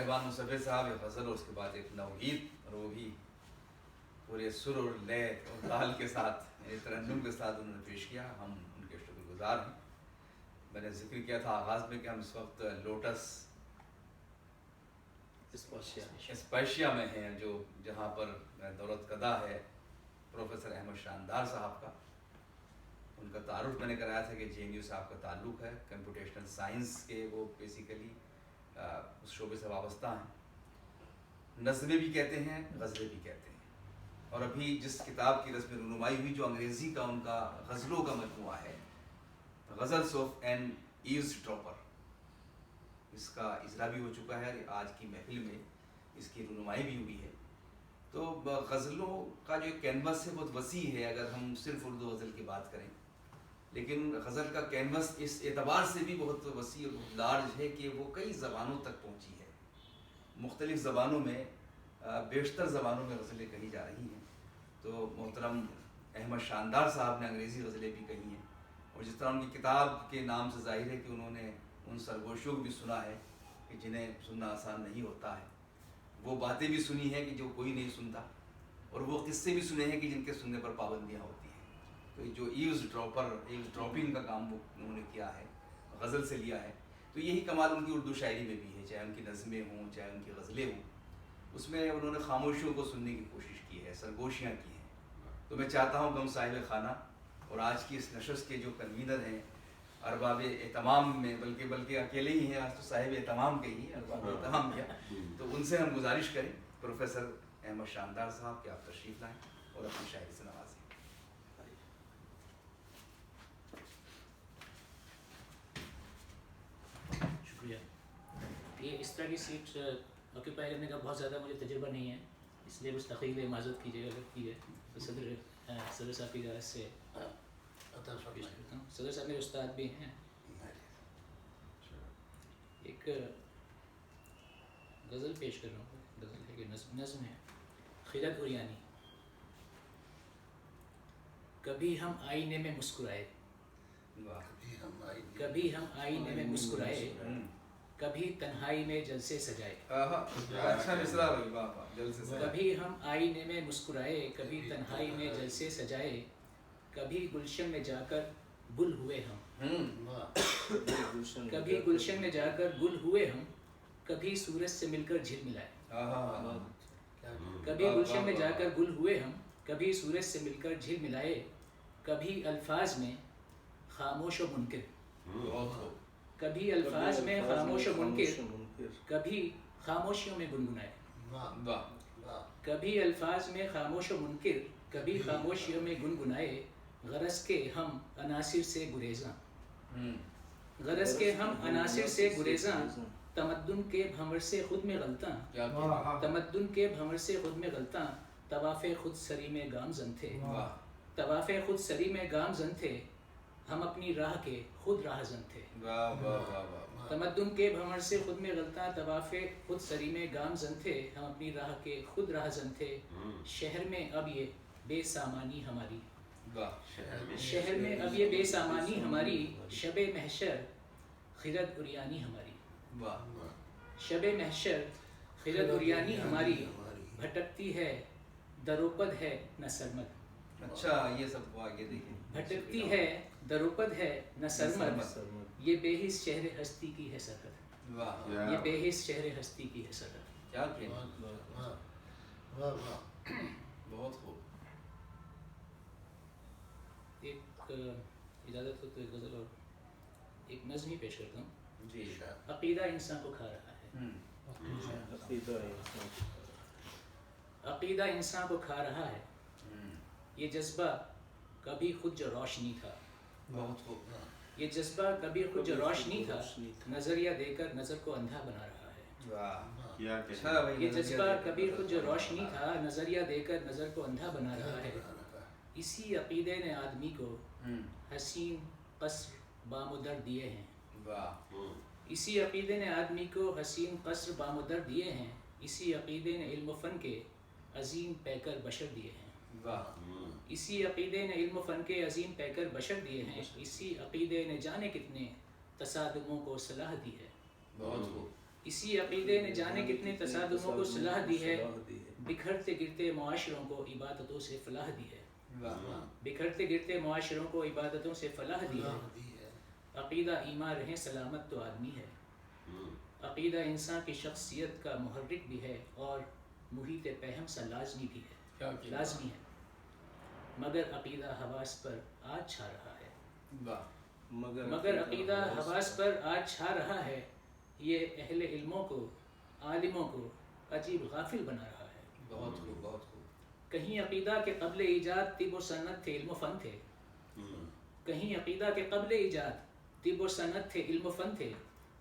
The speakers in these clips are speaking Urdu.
مہربان مصفر صاحب ایک غزل اور اس کے بعد ایک نوحید، اور وہ بھی پورے سر اور لے اور تال کے ساتھ ترنم کے ساتھ انہوں نے پیش کیا. ہم ان کے شکر گزار ہیں. میں نے ذکر کیا تھا آغاز میں کہ ہم اس وقت لوٹس اسپیشیا میں ہیں، جو جہاں پر دولت قدا ہے پروفیسر احمد شاندار صاحب کا. ان کا تعارف میں نے کرایا تھا کہ جے این یو صاحب کا تعلق ہے، کمپیوٹیشنل سائنس کے وہ بیسیکلی اس شعبے سے وابستہ ہیں. نظمیں بھی کہتے ہیں، غزلیں بھی کہتے ہیں. اور ابھی جس کتاب کی رسم رونمائی ہوئی جو انگریزی کا ان کا غزلوں کا مجموعہ ہے، غزلز آف این ایوز ڈراپر، اس کا اجرا بھی ہو چکا ہے. آج کی محفل میں اس کی رونمائی بھی ہوئی ہے. تو غزلوں کا جو کینوس ہے بہت وسیع ہے اگر ہم صرف اردو غزل کی بات کریں، لیکن غزل کا کینوس اس اعتبار سے بھی بہت وسیع اور بہت لارج ہے کہ وہ کئی زبانوں تک پہنچی ہے. مختلف زبانوں میں، بیشتر زبانوں میں غزلیں کہی جا رہی ہیں. تو محترم احمد شاندار صاحب نے انگریزی غزلیں بھی کہی ہیں، اور جس طرح ان کی کتاب کے نام سے ظاہر ہے کہ انہوں نے ان سرگوشیوں کو بھی سنا ہے کہ جنہیں سننا آسان نہیں ہوتا ہے. وہ باتیں بھی سنی ہیں کہ جو کوئی نہیں سنتا، اور وہ قصے بھی سنے ہیں کہ جن کے سننے پر پابندیاں ہوتی ہیں. تو جو ایوز ڈراپنگ کا کام وہ انہوں نے کیا ہے، غزل سے لیا ہے. تو یہی کمال ان کی اردو شاعری میں بھی ہے، چاہے ان کی نظمیں ہوں چاہے ان کی غزلیں ہوں. اس میں انہوں نے خاموشیوں کو سننے کی کوشش کی ہے، سرگوشیاں کی ہیں. تو میں چاہتا ہوں کہ ہم صاحب خانہ اور آج کی اس نشست کے جو کنوینر ہیں، ارباب اہتمام میں، بلکہ اکیلے ہی ہیں آج، تو صاحب اہتمام کے ہی ارباب اہتمام کیا، تو ان سے ہم گزارش کریں پروفیسر احمد شاندار صاحب کہ آپ تشریف لائیں اور اپنی شاعری سے نوازیں. شکریہ. یہ اس طرح کی سیٹ آکوپائی کرنے کا بہت زیادہ مجھے تجربہ نہیں ہے، اس لیے کچھ تخیل معذرت کیجیے اگر کی ہے. تو صدر صاحب کی اجازت سے پیش کرتا ہوں. صدر صاحب میرے استاد بھی ہیں. ایک غزل پیش کر رہا ہوں. غزل ہے کہ نظم ہے. خرد عریانی. کبھی ہم آئینے میں مسکرائے، کبھی ہم آئینے میں مسکرائے، کبھی تنہائی میں جلسے سجائے. کبھی ہم آئینے میں مسکرائے، کبھی تنہائی میں جلسے سجائے، کبھی گلشن میں جا کر گل ہوئے ہم، کبھی گلشن میں جا کر گل ہوئے ہم، کبھی سورج سے مل کر جھل ملائے. کبھی گلشن میں جا کر گل ہوئے ہم، کبھی سورج سے مل کر جھل ملائے، کبھی الفاظ میں خاموش و منکر، کبھی الفاظ میں خاموش و منکر، کبھی خاموشیوں میں گنگنائے. کبھی الفاظ میں خاموش و منکر، کبھی خاموشیوں میں گنگنائے، غرض کے ہم عناصر سے گریزاں، غرض کے ہم عناصر سے گریزاں، تمدن کے بھنور سے خود میں غلطاں، تمدن کے بھنور سے خود میں غلطاں، طواف خود سری میں گامزن تھے، طواف خود سری میں گامزن تھے، ہم اپنی راہ کے خود راہزن تھے. تمدن کے بھنور سے خود میں غلطاں، طواف خود سری میں گامزن تھے، ہم اپنی راہ کے خود راہزن تھے. شہر میں اب یہ بے سامانی ہماری، شہر میں اب یہ بے سامانی ہماری، شب محشر خرد عریانی ہماری. شب محشر خرد عریانی ہماری، بھٹکتی ہے دروپد ہے نہ سرمد. اچھا یہ سب آگے دیکھیں. بھٹکتی ہے دروپد ہے نہ سرمد، یہ بے حس شہر ہستی کی ہے سرحد، یہ بے حس شہر ہستی کی ہے سرحد. کیا بہت خوب. ایک اجازت ہو تو ایک غزل اور ایک نظم ہی پیش کرتا ہوں. جی. عقیدہ انسان کو کھا رہا ہے، عقیدہ انسان کو کھا رہا ہے، یہ جذبہ کبھی خود جو روشنی تھا، بہت خوب. یہ جذبہ کبھی خود جو روشنی تھا، نظریہ دے کر نظر کو اندھا بنا رہا ہے. یہ جذبہ کبھی خود جو روشنی تھا، نظریہ دے کر نظر کو اندھا بنا رہا ہے. اسی عقیدے نے آدمی کو حسین قصر بامدر دیے ہیں، اسی عقیدے نے آدمی کو حسین قصر بامدر دیے ہیں، اسی عقیدے نے علم و فن کے عظیم پیکر بشر دیے ہیں، اسی عقیدے نے علم و فن کے عظیم پیکر بشر دیے ہیں، اسی عقیدے نے جانے کتنے تصادموں کو صلاح دی ہے. اسی عقیدے نے جانے کتنے تصادموں کو صلاح دی ہے، بکھرتے گرتے معاشروں کو عبادتوں سے فلاح دی ہے، بکھرتے گرتے معاشروں کو عبادتوں سے فلاح دی ہے۔ عقیدہ ایمان رہے سلامت تو آدمی ہے، عقیدہ انسان کی شخصیت کا محرک بھی ہے اور محیط پہم سا لازمی بھی ہے، لازمی ہے، مگر عقیدہ حواس پر آج چھا رہا ہے، مگر عقیدہ حواس پر آج چھا رہا ہے، یہ اہل علموں کو، عالموں کو عجیب غافل بنا رہا ہے۔ بہت خوب، بہت خوب۔ کہیں عقیدہ کے قبل ایجاد طب و صنعت تھے، علم و فن تھے، کہیں عقیدہ کے قبل ایجاد طب و صنعت تھے، علم و فن تھے،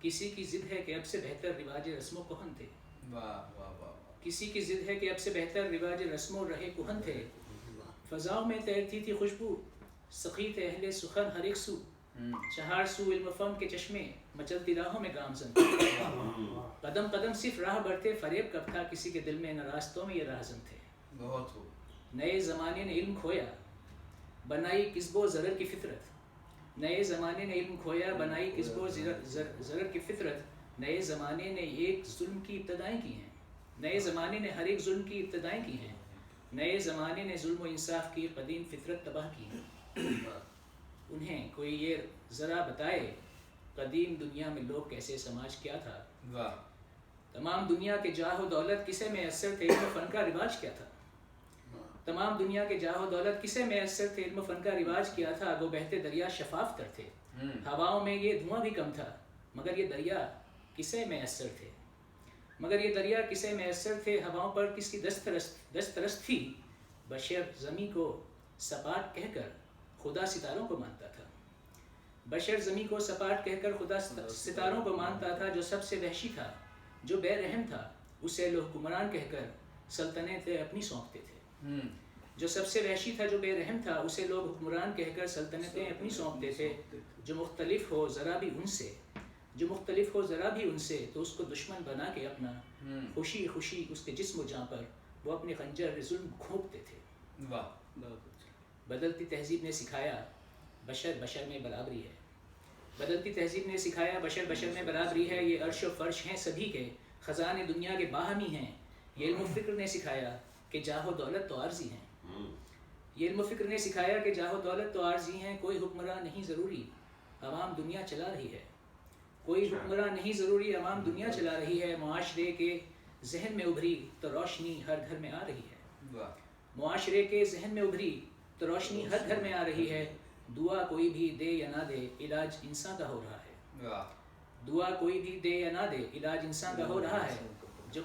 کسی کی ضد ہے کہ اب سے بہتر رواج رسم و کہن تھے، کسی کی ضد ہے کہ اب سے بہتر رواج رسم و رہے کہن تھے، فضاؤں میں تیرتی تھی خوشبو، سخی تھے اہل سخن ہر ایک سو، چہار سو علم و فن کے چشمے، مچلتی راہوں میں گامزن تھے، قدم قدم صرف راہ بڑھتے، فریب کب تھا کسی کے دل میں، نہ راستوں میں یہ راہزن تھے۔ بہت خوب۔ نئے زمانے نے علم کھویا، بنائی کسب و زرر کی فطرت، نئے زمانے نے علم کھویا، بنائی کسب و زرر کی فطرت، نئے زمانے نے ایک ظلم کی ابتدائیں کی ہیں، نئے زمانے نے ہر ایک ظلم کی ابتدائیں کی ہیں، نئے زمانے نے ظلم و انصاف کی قدیم فطرت تباہ کی ہیں۔ انہیں کوئی یہ ذرا بتائے قدیم دنیا میں لوگ کیسے، سماج کیا تھا، تمام دنیا کے جاہ و دولت کسے میسر تھے، علم و فن کا رواج کیا تھا، تمام دنیا کے جاہ و دولت کسے میسر تھے، علم و فن کا رواج کیا تھا، وہ بہتے دریا شفاف تر تھے، ہواؤں میں یہ دھواں بھی کم تھا، مگر یہ دریا کسے میسر تھے، مگر یہ دریا کسے میسر تھے، ہواؤں پر کس کی دسترس تھی، بشر زمیں کو سپاٹ کہہ کر خدا ستاروں کو مانتا تھا، بشر زمیں کو سپاٹ کہہ کر خدا ستاروں کو مانتا تھا، جو سب سے وحشی تھا، جو بے رحم تھا، اسے لوگ حکمران کہہ کر سلطنتیں اپنی سونپتے تھے، جو سب سے وحشی تھا، جو بے رحم تھا، اسے لوگ حکمران کہہ کر سلطنتیں اپنی سونپتے تھے، جو مختلف ہو ذرا بھی ان سے، جو مختلف ہو ذرا بھی ان سے، تو اس کو دشمن بنا کے اپنا، خوشی خوشی اس کے جسم و جاں پر وہ اپنے خنجر ظلم گھونپتے تھے۔ بدلتی تہذیب نے سکھایا بشر بشر میں برابری ہے، بدلتی تہذیب نے سکھایا بشر بشر میں برابری ہے، یہ عرش و فرش ہیں سبھی کے، خزانے دنیا کے باہمی ہیں، یہ علم و فکر نے سکھایا کہ جاہ و دولت تو عارضی ہیں، یہ علم و فکر نے سکھایا کہ جاہ و دولت تو عارضی ہیں، کوئی حکمراں نہیں ضروری، عوام دنیا چلا رہی ہے، کوئی حکمراں نہیں ضروری، عوام دنیا چلا رہی ہے، معاشرے کے ذہن میں ابھری تو روشنی ہر گھر میں آ رہی ہے، معاشرے کے ذہن میں ابھری تو روشنی ہر گھر میں آ رہی ہے، دعا کوئی بھی دے یا نہ دے علاج انسان کا ہو رہا ہے، دعا کوئی بھی دے یا نہ دے علاج انسان کا ہو رہا ہے، جو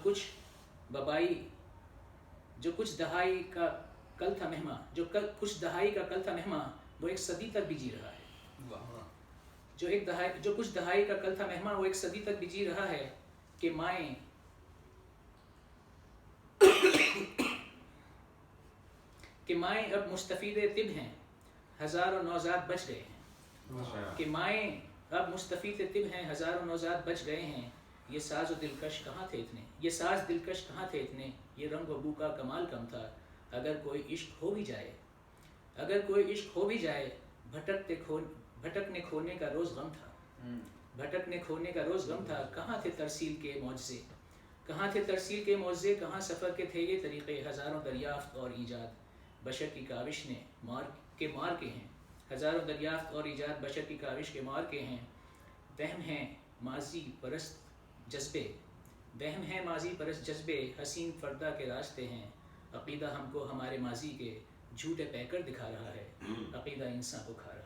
کچھ دہائی کا کل تھا مہمان، کچھ دہائی کا کل تھا مہمان، وہ ایک صدی تک بھی جی رہا ہے، جو کچھ دہائی کا کل تھا مہمان، وہ ایک صدی تک بھی جی رہا ہے، کہ مائیں اب مستفید طب ہیں، ہزاروں نوزاد بچ گئے ہیں، کہ مائیں اب مستفید طب ہیں، ہزاروں نوزاد بچ گئے ہیں، یہ ساز و دلکش کہاں تھے اتنے، یہ ساز دلکش کہاں تھے اتنے، یہ رنگ و بو کا کمال کم تھا، اگر کوئی عشق ہو بھی جائے، اگر کوئی عشق ہو بھی جائے، بھٹکنے کھونے کا روز غم تھا، بھٹکنے کھونے کا روز غم تھا، کہاں تھے ترسیل کے معجزے، کہاں تھے ترسیل کے معجزے، کہاں سفر کے تھے یہ طریقے، ہزاروں دریافت اور ایجاد بشر کی کاوش نے مار کے ہیں، ہزاروں دریافت اور ایجاد بشر کی کاوش کے مار کے ہیں، وہم ہیں ماضی پرست جذبے، وہم ہیں ماضی پرست جذبے، حسین فردا کے راستے ہیں، عقیدہ ہم کو ہمارے ماضی کے جھوٹے پیکر دکھا رہا ہے، عقیدہ انسان کو کھا رہا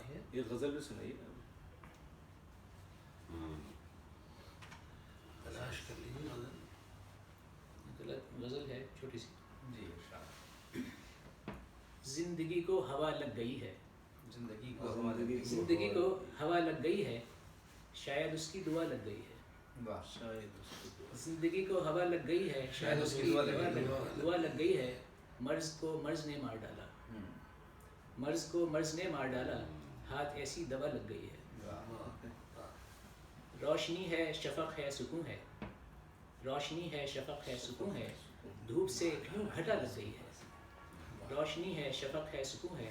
ہے۔ یہ غزل بھی سنائیے، تلاش کر لیجیے، غزل ہے چھوٹی سی۔ جی، زندگی کو ہوا لگ گئی ہے، زندگی کو ہوا لگ گئی ہے، شاید اس کی دعا لگ گئی ہے، زندگی کو ہوا لگ گئی ہے، شاید اس کی دعا لگ گئی ہے، مرض کو مرض نے مار ڈالا، مرض کو مرض نے مار ڈالا، ہاتھ ایسی دوا لگ گئی ہے، روشنی ہے شفق ہے سکون ہے، روشنی ہے شفق ہے سکون ہے، دھوپ سے کیوں گھٹا لگ گئی ہے، روشنی ہے شفق ہے سکون ہے،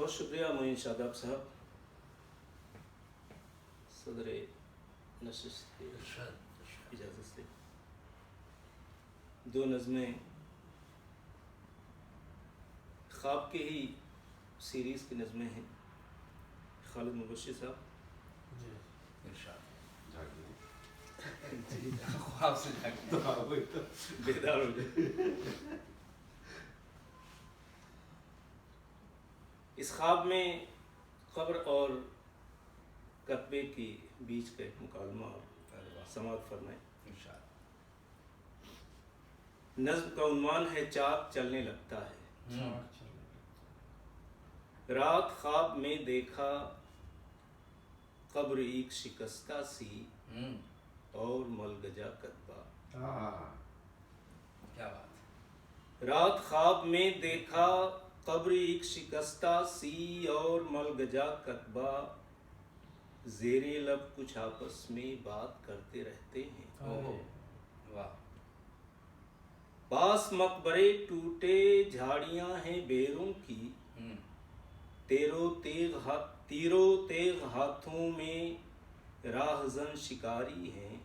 بہت شکریہ معین شاداب صاحب صدر نشست کی اجازت سے. 2 نظمیں خواب کے ہی سیریز کی نظمیں ہیں. خالد مبشر صاحب ارشاد. جھاگ خواب سے جاگتے بیدار ہو جائے. اس خواب میں قبر اور کتبے کی بیچ کا ایک مکالمہ اور سماعت فرمائیں. ارشاد. نظم کا عنوان ہے چاک چلنے لگتا ہے. رات خواب میں دیکھا قبر ایک شکستہ سی اور ملگجا کتبہ. کیا بات. رات خواب میں دیکھا قبر ایک شکستہ سی اور ملگجا کتبہ. زیر لب کچھ آپس میں بات کرتے رہتے ہیں. واہ. پاس مقبرے ٹوٹے جھاڑیاں ہیں بیروں کی. تیرو تیغ ہاتھوں میں راہزن شکاری ہیں.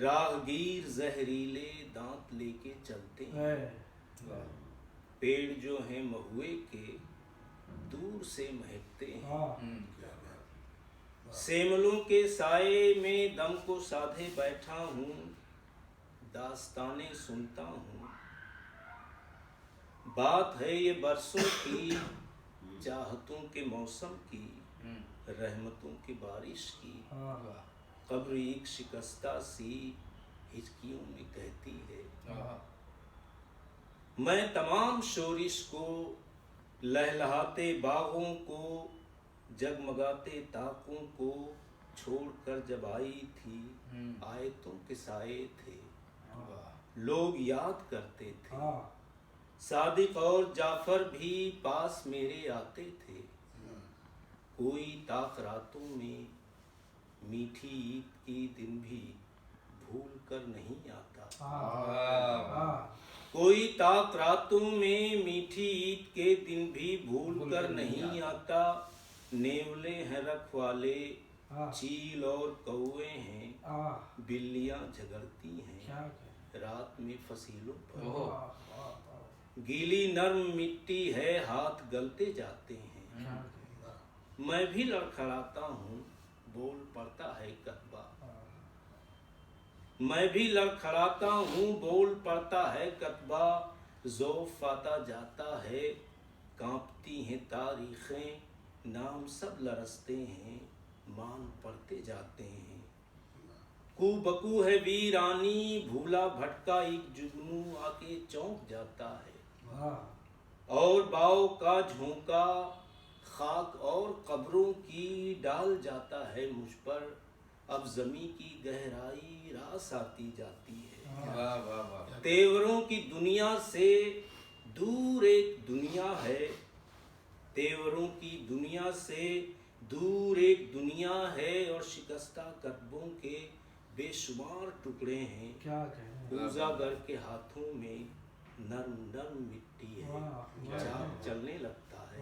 راہگیر زہریلے دانت لے کے چلتے ہیں. پیڑ جو ہیں مہوے کے دور سے مہکتے ہیں. سیملوں کے سائے میں دم کو سادھے بیٹھا ہوں. داستانیں سنتا ہوں. بات ہے یہ برسوں کی چاہتوں کے موسم کی رحمتوں کی بارش کی. قبر ایک شکستہ سی ہچکیوں میں کہتی ہے. میں تمام شورش کو لہلہاتے باغوں کو جگمگاتے طاقوں کو چھوڑ کر جب آئی تھی آیتوں کے سائے تھے. لوگ یاد کرتے تھے. صادق اور جعفر بھی پاس میرے آتے تھے. کوئی طاق راتوں میں میٹھی عید کی دن بھی بھول کر نہیں آتا. کوئی طاق راتوں میں میٹھی عید کے دن بھی بھول کر نہیں آتا. نیولے ہیں رکھوالے چیل اور کوے ہیں. بلیاں جھگڑتی ہیں رات میں فصیلوں پر. گیلی نرم مٹی ہے ہاتھ گلتے جاتے ہیں. میں بھی لڑکھڑاتا ہوں بول پڑتا ہے کتبہ. میں بھی لڑکھڑاتا ہوں بول پڑتا ہے کتبہ. ذوف آتا جاتا ہے کانپتی ہیں تاریخیں. نام سب لرزتے ہیں مان پڑتے جاتے ہیں. کو بکو ہے ویرانی بھولا بھٹکا ایک جگنو آ کے چونک جاتا ہے. اور باؤ کا جھونکا خاک اور قبروں کی ڈال جاتا ہے مجھ پر. اب زمیں کی گہرائی راس آتی جاتی ہے. تیوروں کی دنیا سے دور ایک دنیا ہے. تیوروں کی دنیا سے دور ایک دنیا ہے اور شکستہ کتبوں کے بے شمار ٹکڑے ہیں. پوزا گر کے ہاتھوں میں نرم نرم مٹی ہے چاک چلنے لگتا ہے.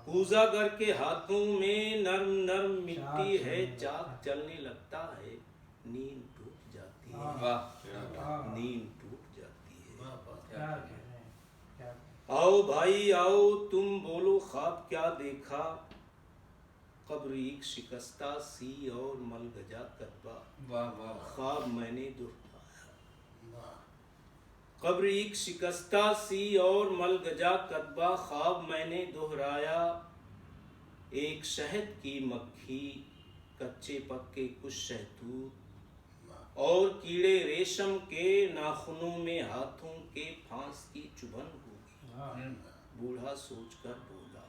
پوزا گر کے ہاتھوں میں نرم نرم مٹی ہے چاک چلنے لگتا ہے. نیند ٹوٹ جاتی ہے. نیند ٹوٹ جاتی ہے. آؤ بھائی آؤ تم بولو خواب کیا دیکھا. قبر ایک شکستہ سی اور ملگجا کتبہ. خواب میں نے دہرایا. قبر ایک شکستہ سی اور ملگجا کتبہ. خواب میں نے دہرایا. ایک شہد کی مکھی کچے پکے کچھ شہتوت اور کیڑے ریشم کے ناخنوں میں ہاتھوں کے پھانس کی چبھن ہوگی. بوڑھا سوچ کر بولا.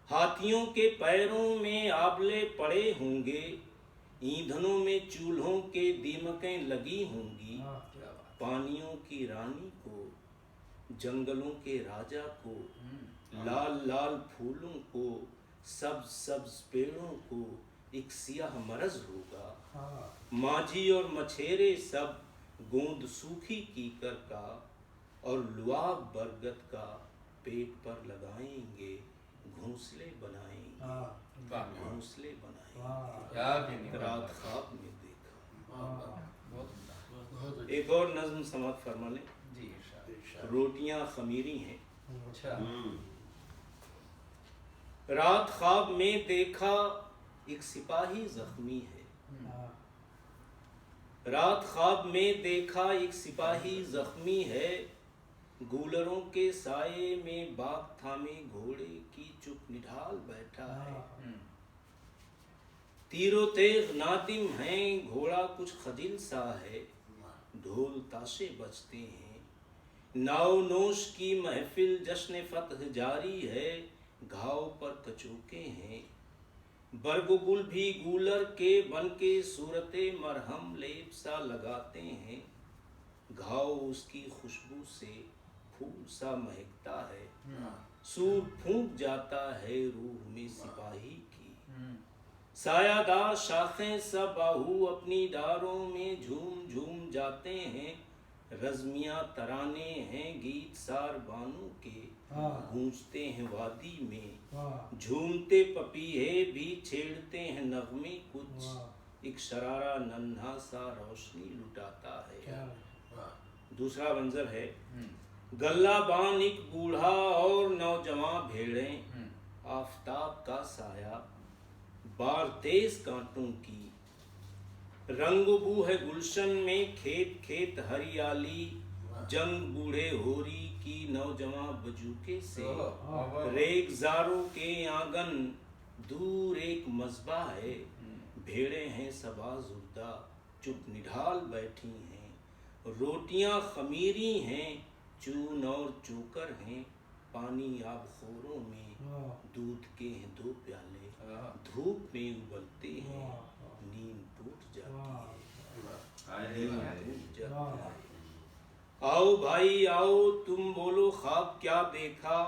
ہاتھیوں کے پیروں میں آبلے پڑے ہوں گے. ایندھنوں میں چولہوں کے دیمکیں لگی ہوں گی. پانیوں کی رانی کو جنگلوں کے راجا کو لال لال پھولوں کو سبز سبز پیڑوں کو ایک سیاہ مرض ہوگا. ماجھی اور مچھیرے سب گوند سوکھی کیکر کا اور لعاب برگد کا پیٹ پر لگائیں گے گھونسلے بنائیں گے گھونسلے بنائیں گے رات خواب میں دیکھا. ایک اور نظم سماعت فرما لیں. جی روٹیاں خمیری ہیں. اچھا. رات خواب میں دیکھا ایک سپاہی زخمی ہے. رات خواب میں دیکھا ایک سپاہی زخمی ہے. گولروں کے سائے میں باغ تھامے گھوڑے کی چپ نڈھال بیٹھا ہے. تیر و تیغ نادم ہیں گھوڑا کچھ خجل سا ہے. ڈھول تاشے بجتے ہیں ناؤ نوش کی محفل جشن فتح جاری ہے. گھاؤ پر کچوکے ہیں برگ و گل بھی گولر کے بن کے صورت مرہم لیپ سا لگاتے ہیں. گھاؤ اس کی خوشبو سے پھول سا مہکتا ہے. سور پھونک جاتا ہے روح میں سپاہی کی. سایہ دار شاخیں سب آہو اپنی ڈاروں میں جھوم جھوم جاتے ہیں. رزمیاں ترانے ہیں گیت سار بانوں کے گونجتے ہیں وادی میں. جھومتے پپیہے بھی چھیڑتے ہیں نغمے کچھ. ایک شرارہ ننھا سا روشنی لٹاتا ہے. دوسرا منظر ہے گلہ بان ایک بوڑھا اور نوجوان بھیڑیں. آفتاب کا سایہ بار تیز کانٹوں کی. رنگ و بو ہے گلشن میں کھیت کھیت ہریالی. جنگ بوڑھے ہوری کی نوجوان بجوکے سے. ریگ زاروں کے آنگن دور ایک مذبح ہے. بھیڑیں ہیں صبا زردہ چپ نڈھال بیٹھی ہیں. روٹیاں خمیری ہیں چون اور چوکر ہیں. پانی آب خوروں میں دودھ کے ہیں 2 پیالے. دھوپ میں ابلتے ہیں نیند ٹوٹ جاتی ہے. آؤ بھائی آؤ تم بولو خواب کیا دیکھا.